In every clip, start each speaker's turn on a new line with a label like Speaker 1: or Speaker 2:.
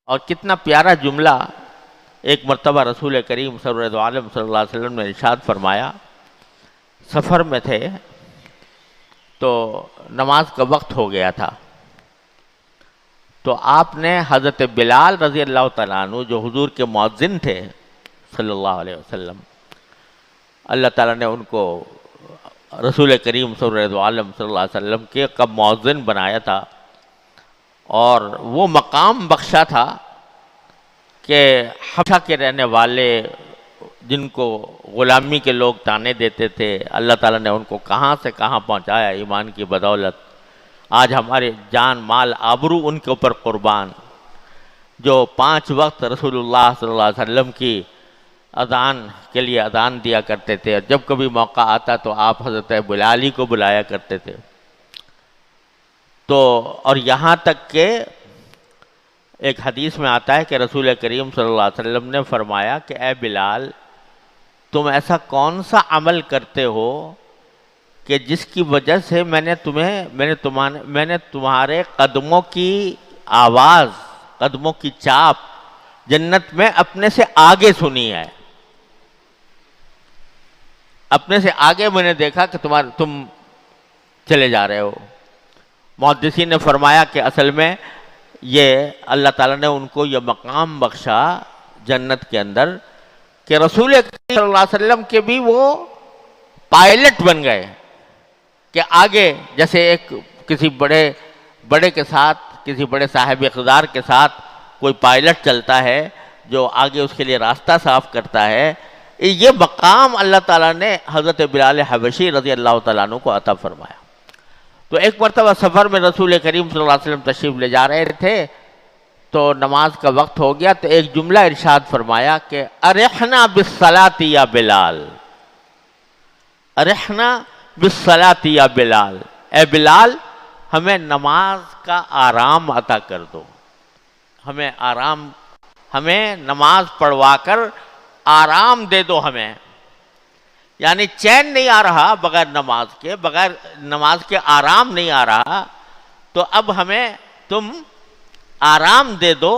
Speaker 1: اور کتنا پیارا جملہ ایک مرتبہ رسول کریم سرور دو عالم صلی اللہ علیہ وسلم نے ارشاد فرمایا. سفر میں تھے تو نماز کا وقت ہو گیا تھا، تو آپ نے حضرت بلال رضی اللہ تعالیٰ عنہ جو حضور کے مؤذن تھے صلی اللہ علیہ وسلم، اللہ تعالیٰ نے ان کو رسول کریم سرور دو عالم صلی اللہ علیہ وسلم کے کب مؤذن بنایا تھا، اور وہ مقام بخشا تھا کہ حبشہ کے رہنے والے جن کو غلامی کے لوگ تانے دیتے تھے، اللہ تعالیٰ نے ان کو کہاں سے کہاں پہنچایا ایمان کی بدولت. آج ہمارے جان مال آبرو ان کے اوپر قربان، جو 5 وقت رسول اللہ صلی اللہ علیہ وسلم کی اذان کے لیے اذان دیا کرتے تھے، اور جب کبھی موقع آتا تو آپ حضرت بلال ہی کو بلایا کرتے تھے. تو اور یہاں تک کہ ایک حدیث میں آتا ہے کہ رسول کریم صلی اللہ علیہ وسلم نے فرمایا کہ اے بلال، تم ایسا کون سا عمل کرتے ہو کہ جس کی وجہ سے میں نے تمہارے قدموں کی آواز، قدموں کی چاپ جنت میں اپنے سے آگے سنی ہے. اپنے سے آگے میں نے دیکھا کہ تم چلے جا رہے ہو. محدثین نے فرمایا کہ اصل میں یہ اللہ تعالیٰ نے ان کو یہ مقام بخشا جنت کے اندر کہ رسول کریم صلی اللہ علیہ وسلم کے بھی وہ پائلٹ بن گئے، کہ آگے جیسے ایک کسی بڑے کے ساتھ، کسی بڑے صاحب اقتدار کے ساتھ کوئی پائلٹ چلتا ہے جو آگے اس کے لیے راستہ صاف کرتا ہے، یہ مقام اللہ تعالیٰ نے حضرت بلال حبشی رضی اللہ تعالیٰ عنہ کو عطا فرمایا. تو ایک مرتبہ سفر میں رسول کریم صلی اللہ علیہ وسلم تشریف لے جا رہے تھے، تو نماز کا وقت ہو گیا، تو ایک جملہ ارشاد فرمایا کہ ارحنا بالصلاۃ یا بلال، ارحنا بالصلاۃ یا بلال، اے بلال ہمیں نماز کا آرام عطا کر دو، ہمیں نماز پڑھوا کر آرام دے دو ہمیں. یعنی چین نہیں آ رہا بغیر نماز کے آرام نہیں آ رہا، تو اب ہمیں تم آرام دے دو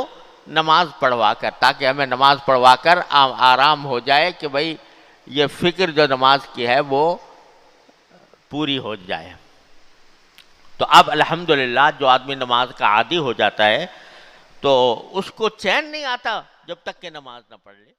Speaker 1: نماز پڑھوا کر، تاکہ ہمیں نماز پڑھوا کر آرام ہو جائے کہ بھئی یہ فکر جو نماز کی ہے وہ پوری ہو جائے. تو اب الحمدللہ جو آدمی نماز کا عادی ہو جاتا ہے تو اس کو چین نہیں آتا جب تک کہ نماز نہ پڑھ لے.